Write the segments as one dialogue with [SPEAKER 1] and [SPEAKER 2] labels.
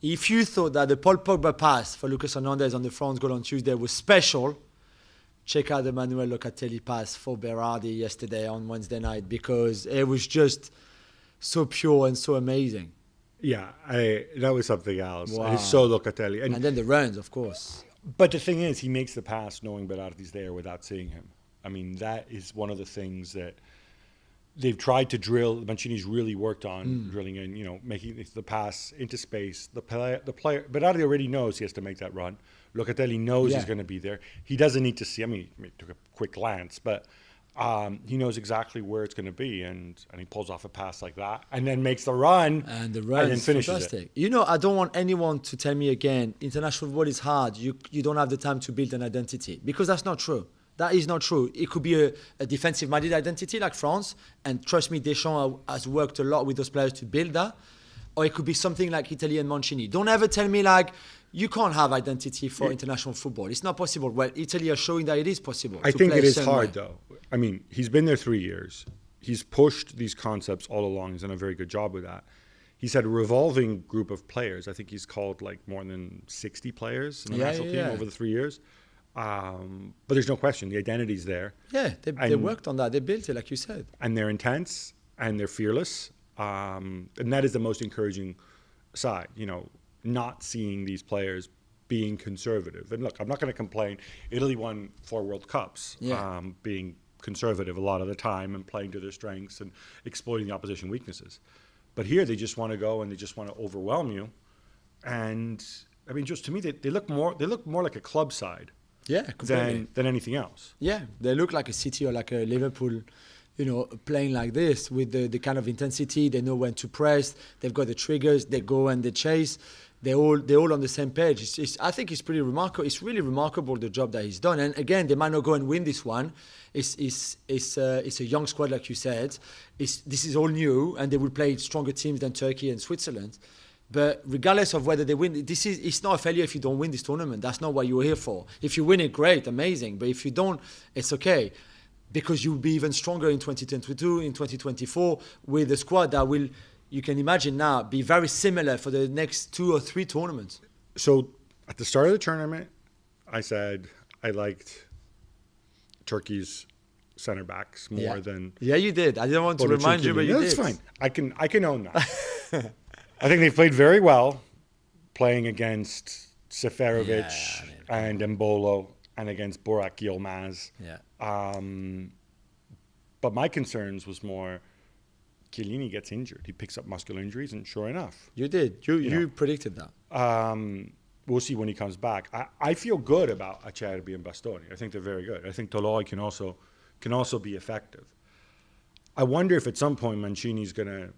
[SPEAKER 1] If you thought that the Paul Pogba pass for Lucas Hernandez on the France goal on Tuesday was special, check out the Manuel Locatelli pass for Berardi yesterday on Wednesday night, because it was just so pure and so amazing.
[SPEAKER 2] Yeah, that was something else.
[SPEAKER 1] Wow.
[SPEAKER 2] It's so Locatelli.
[SPEAKER 1] And then the runs, of course.
[SPEAKER 2] But the thing is, he makes the pass knowing Berardi's there without seeing him. I mean, that is one of the things that they've tried to drill. Mancini's really worked on drilling in, making the pass into space. The player, Berardi already knows he has to make that run. Locatelli knows he's going to be there. He doesn't need to see. I mean, he took a quick glance, but he knows exactly where it's going to be, and he pulls off a pass like that, and then makes the run,
[SPEAKER 1] and then
[SPEAKER 2] is finishes
[SPEAKER 1] fantastic.
[SPEAKER 2] It.
[SPEAKER 1] I don't want anyone to tell me again, international football is hard. You don't have the time to build an identity, because that's not true. That is not true. It could be a defensive-minded identity like France, and trust me, Deschamps has worked a lot with those players to build that. Or it could be something like Italy and Mancini. Don't ever tell me you can't have identity for international football. It's not possible. Well, Italy are showing that it is possible.
[SPEAKER 2] I think it is hard, though. I mean, he's been there 3 years. He's pushed these concepts all along. He's done a very good job with that. He's had a revolving group of players. I think he's called more than 60 players in the national team over the 3 years. But there's no question, the identity's there.
[SPEAKER 1] Yeah, they worked on that. They built it, like you said.
[SPEAKER 2] And they're intense, and they're fearless. And that is the most encouraging side, not seeing these players being conservative. And look, I'm not going to complain. Italy won 4 World Cups, being conservative a lot of the time and playing to their strengths and exploiting the opposition weaknesses. But here they just want to go and they just want to overwhelm you. And I mean, just to me, they look more like a club side.
[SPEAKER 1] Yeah, completely.
[SPEAKER 2] Than anything else.
[SPEAKER 1] Yeah, they look like a City or like a Liverpool, playing like this with the kind of intensity. They know when to press. They've got the triggers. They go and they chase. They're all on the same page. I think it's pretty remarkable. It's really remarkable, the job that he's done. And again, they might not go and win this one. It's a young squad, like you said. This is all new, and they will play stronger teams than Turkey and Switzerland. But regardless of whether they win, it's not a failure if you don't win this tournament. That's not what you're here for. If you win it, great, amazing. But if you don't, it's okay, because you'll be even stronger in 2022, in 2024, with a squad that will, you can imagine now, be very similar for the next 2 or 3 tournaments.
[SPEAKER 2] So at the start of the tournament, I said I liked Turkey's center backs more than.
[SPEAKER 1] Yeah, you did. I didn't want to remind you, but you did.
[SPEAKER 2] That's fine. I can own that. I think they played very well, playing against Seferovic and Embolo and against Burak Yilmaz.
[SPEAKER 1] Yeah.
[SPEAKER 2] But my concerns was more Chiellini gets injured. He picks up muscular injuries, and sure enough.
[SPEAKER 1] You did. You predicted that.
[SPEAKER 2] We'll see when he comes back. I feel good about Acerbi and Bastoni. I think they're very good. I think Toloi can also be effective. I wonder if at some point Mancini's going to.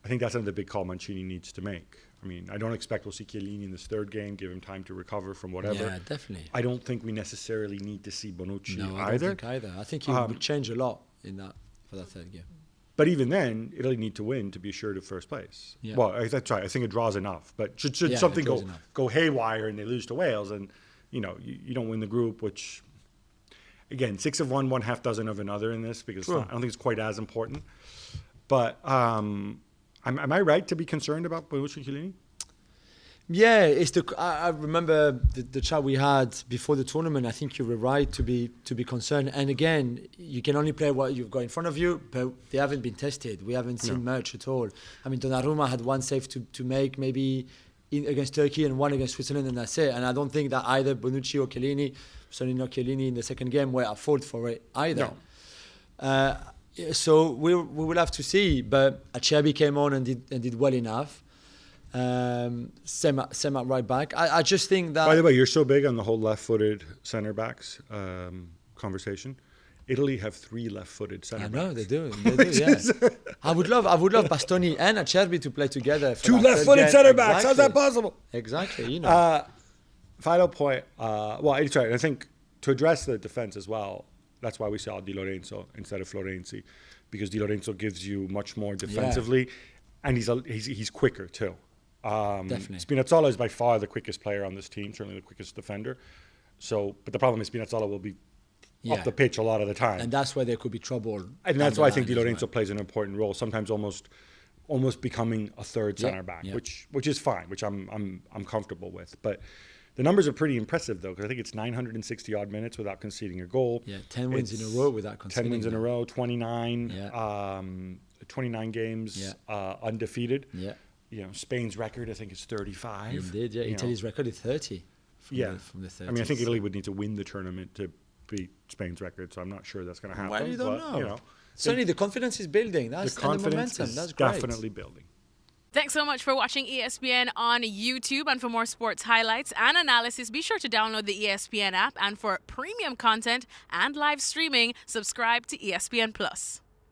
[SPEAKER 2] I think that's another big call Mancini needs to make. I mean, I don't expect we'll see Chiellini in this 3rd game, give him time to recover from whatever.
[SPEAKER 1] Yeah, definitely.
[SPEAKER 2] I don't think we necessarily need to see Bonucci either.
[SPEAKER 1] I don't think either. I think he would change a lot for that 3rd game.
[SPEAKER 2] But even then, Italy need to win to be assured of first place. Yeah. Well, that's right. I think a draw's enough. But should something go haywire and they lose to Wales, and you don't win the group, which, again, 6 of one, 1/2 dozen of another in this, because I don't think it's quite as important. But am I right to be concerned about Bonucci and Chiellini?
[SPEAKER 1] Yeah, I remember the chat we had before the tournament. I think you were right to be concerned. And again, you can only play what you've got in front of you, but they haven't been tested. We haven't seen much at all. I mean, Donnarumma had 1 save to make, maybe against Turkey, and 1 against Switzerland, and that's it. And I don't think that either Bonucci or Chiellini, certainly not Chiellini in the 2nd game, were at fault for it either. No. So we will have to see. But Acerbi came on and did well enough. Same at right back. I just think that.
[SPEAKER 2] By the way, you're so big on the whole left-footed centre backs conversation. Italy have 3 left-footed centre backs.
[SPEAKER 1] I know they do. Yeah. I would love Bastoni and Acerbi to play together.
[SPEAKER 2] 2 left-footed centre backs. Exactly. How's that possible?
[SPEAKER 1] Exactly.
[SPEAKER 2] Final point. It's right. I think to address the defense as well. That's why we saw Di Lorenzo instead of Florenzi, because Di Lorenzo gives you much more defensively, and he's quicker too.
[SPEAKER 1] Definitely.
[SPEAKER 2] Spinazzola is by far the quickest player on this team, certainly the quickest defender. But the problem is Spinazzola will be up the pitch a lot of the time,
[SPEAKER 1] and that's where there could be trouble.
[SPEAKER 2] And that's why I think Di Lorenzo plays an important role. Sometimes almost almost becoming a third center back,
[SPEAKER 1] yeah.
[SPEAKER 2] which is fine, which I'm comfortable with. But the numbers are pretty impressive though, because I think it's 960 odd minutes without conceding a goal.
[SPEAKER 1] Yeah, 10 wins in a row without conceding.
[SPEAKER 2] 10 wins in a row, 29 games undefeated.
[SPEAKER 1] Yeah.
[SPEAKER 2] You know, Spain's record I think is 35.
[SPEAKER 1] Indeed, yeah. Italy's record is 30. From the 30s.
[SPEAKER 2] I mean, I think Italy would need to win the tournament to beat Spain's record, so I'm not sure that's going to happen.
[SPEAKER 1] Well, you don't know.
[SPEAKER 2] You know,
[SPEAKER 1] certainly the confidence is building. That's
[SPEAKER 2] the confidence
[SPEAKER 1] and the momentum.
[SPEAKER 2] is
[SPEAKER 1] That's great.
[SPEAKER 2] definitely building.
[SPEAKER 3] Thanks so much for watching ESPN on YouTube. And for more sports highlights and analysis, be sure to download the ESPN app. And for premium content and live streaming, subscribe to ESPN Plus.